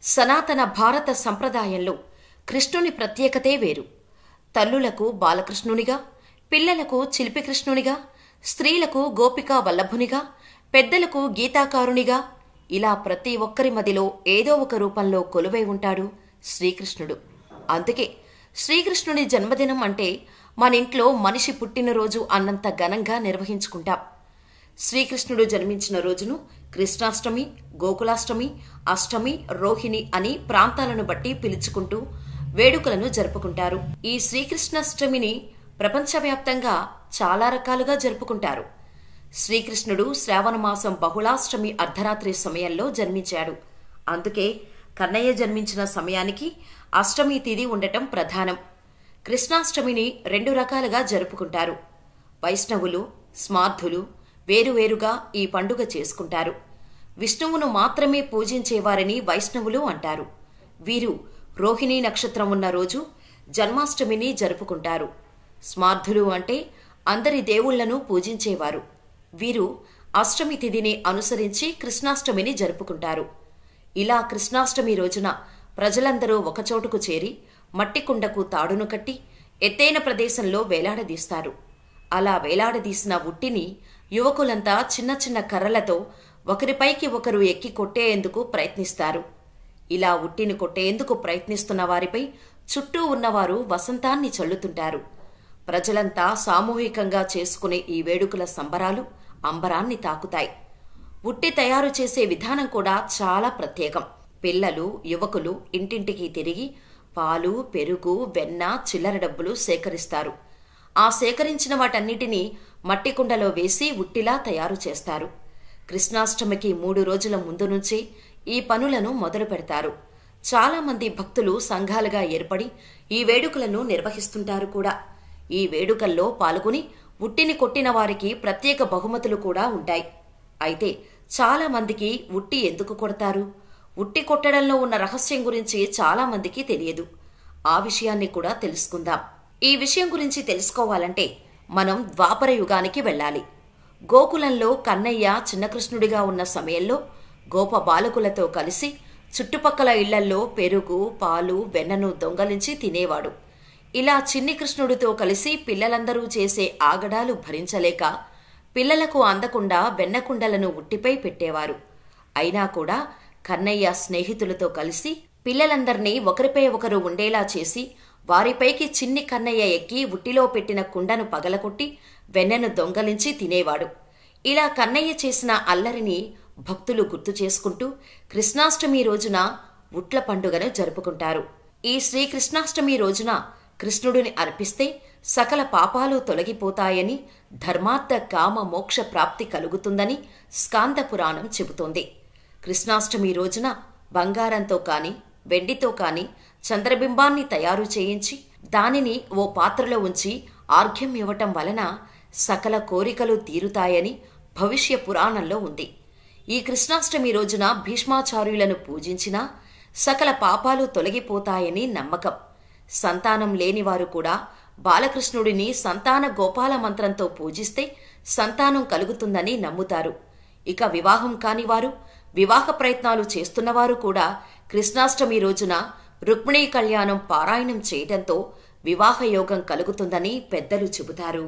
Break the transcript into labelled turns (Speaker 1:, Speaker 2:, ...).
Speaker 1: సనాతన భారత సంప్రదాయంలో కృష్ణుని ప్రత్యేకతే వేరు. తల్లులకు బాలకృష్ణునిగా, పిల్లలకు చిలిపికృష్ణునిగా, స్త్రీలకు గోపికా వల్లభునిగా, పెద్దలకు గీతాకారునిగా, ఇలా ప్రతి ఒక్కరి మదిలో ఏదో ఒక రూపంలో కొలువై ఉంటాడు శ్రీకృష్ణుడు. అందుకే శ్రీకృష్ణుని జన్మదినం అంటే మన ఇంట్లో మనిషి పుట్టినరోజు అన్నంత ఘనంగా నిర్వహించుకుంటాం. శ్రీకృష్ణుడు జన్మించిన రోజును కృష్ణాష్టమి, గోకులాష్టమి, అష్టమి, రోహిణి అని ప్రాంతాలను బట్టి పిలుచుకుంటూ వేడుకలను జరుపుకుంటారు. ఈ శ్రీకృష్ణాష్టమిని ప్రపంచవ్యాప్తంగా చాలా రకాలుగా జరుపుకుంటారు. శ్రీకృష్ణుడు శ్రావణమాసం బహుళాష్టమి అర్ధరాత్రి సమయంలో జన్మించాడు. అందుకే కన్నయ్య జన్మించిన సమయానికి అష్టమి తిథి ఉండటం ప్రధానం. కృష్ణాష్టమిని 2 రకాలుగా జరుపుకుంటారు. వైష్ణవులు, స్మార్థులు వేరువేరుగా ఈ పండుగ చేసుకుంటారు. విష్ణువును మాత్రమే పూజించేవారిని వైష్ణవులు అంటారు. వీరు రోహిణీ నక్షత్రం ఉన్న రోజు జన్మాష్టమిని జరుపుకుంటారు. స్మార్థులు అంటే అందరి దేవుళ్లను పూజించేవారు. వీరు అష్టమి తిథిని అనుసరించి కృష్ణాష్టమిని జరుపుకుంటారు. ఇలా కృష్ణాష్టమి రోజున ప్రజలందరూ ఒకచోటుకు చేరి మట్టి కుండకు తాడును కట్టి ఎత్తైన ప్రదేశంలో వేలాడదీస్తారు. అలా వేలాడదీసిన ఉట్టిని యువకులంతా చిన్న చిన్న కర్రలతో ఒకరిపైకి ఒకరు ఎక్కి కొట్టేందుకు ప్రయత్నిస్తారు. ఇలా ఉట్టిని కొట్టేందుకు ప్రయత్నిస్తున్న వారిపై చుట్టూ ఉన్నవారు వసంతాన్ని చల్లుతుంటారు. ప్రజలంతా సామూహికంగా చేసుకునే ఈ వేడుకల సంబరాలు అంబరాన్ని తాకుతాయి. ఉట్టి తయారు చేసే విధానం కూడా చాలా ప్రత్యేకం. పిల్లలు, యువకులు ఇంటింటికి తిరిగి పాలు, పెరుగు, వెన్న, చిల్లర డబ్బులు సేకరిస్తారు. ఆ సేకరించిన వాటన్నిటినీ మట్టి కుండలో వేసి ఉట్టిలా తయారు చేస్తారు. కృష్ణాష్టమికి 3 రోజుల ముందు నుంచే ఈ పనులను మొదలు పెడతారు. చాలామంది భక్తులు సంఘాలుగా ఏర్పడి ఈ వేడుకలను నిర్వహిస్తుంటారు కూడా. ఈ వేడుకల్లో పాల్గొని ఉట్టిని కొట్టిన వారికి ప్రత్యేక బహుమతులు కూడా ఉంటాయి. అయితే చాలా మందికి ఉట్టి ఎందుకు కొడతారు? ఉట్టి కొట్టడంలో ఉన్న రహస్యం గురించి చాలా మందికి తెలియదు. ఆ విషయాన్ని కూడా తెలుసుకుందాం. ఈ విషయం గురించి తెలుసుకోవాలంటే మనం ద్వాపర యుగానికి వెళ్ళాలి. గోకులంలో కన్నయ్య చిన్నకృష్ణుడిగా ఉన్న సమయంలో గోప బాలకులతో కలిసి చుట్టుపక్కల ఇళ్లల్లో పెరుగు, పాలు, వెన్నను దొంగలించి తినేవాడు. ఇలా చిన్ని కృష్ణుడితో కలిసి పిల్లలందరూ చేసే ఆగడాలు భరించలేక పిల్లలకు అందకుండా వెన్నకుండలను ఉట్టిపై పెట్టేవారు. అయినా కూడా కన్నయ్య స్నేహితులతో కలిసి పిల్లలందర్నీ ఒకరిపై ఒకరు ఉండేలా చేసి వారిపైకి చిన్ని కన్నయ్య ఎక్కి ఉట్టిలో పెట్టిన కుండను పగలకొట్టి వెన్నను దొంగలించి తినేవాడు. ఇలా కన్నయ్య చేసిన అల్లరిని భక్తులు గుర్తు చేసుకుంటూ కృష్ణాష్టమి రోజున ఉట్ల పండుగను జరుపుకుంటారు. ఈ శ్రీకృష్ణాష్టమి రోజున కృష్ణుడిని అర్పిస్తే సకల పాపాలు తొలగిపోతాయని, ధర్మార్థ కామ మోక్ష ప్రాప్తి కలుగుతుందని స్కాంద పురాణం చెబుతోంది. కృష్ణాష్టమి రోజున బంగారంతో కాని, వెండితో కాని చంద్రబింబాన్ని తయారు చేయించి దానిని ఓ పాత్రలో ఉంచి ఆర్ఘ్యం ఇవ్వటం వలన సకల కోరికలు తీరుతాయని భవిష్య పురాణంలో ఉంది. ఈ కృష్ణాష్టమి రోజున భీష్మాచార్యులను పూజించినా సకల పాపాలు తొలగిపోతాయని నమ్మకం. సంతానం లేనివారు కూడా బాలకృష్ణుడిని సంతాన గోపాల మంత్రంతో పూజిస్తే సంతానం కలుగుతుందని నమ్ముతారు. ఇక వివాహం కానివారు, వివాహ ప్రయత్నాలు చేస్తున్నవారు కూడా కృష్ణాష్టమి రోజున రుక్మిణీ కళ్యాణం పారాయణం చేయటంతో వివాహయోగం కలుగుతుందని పెద్దలు చెబుతారు.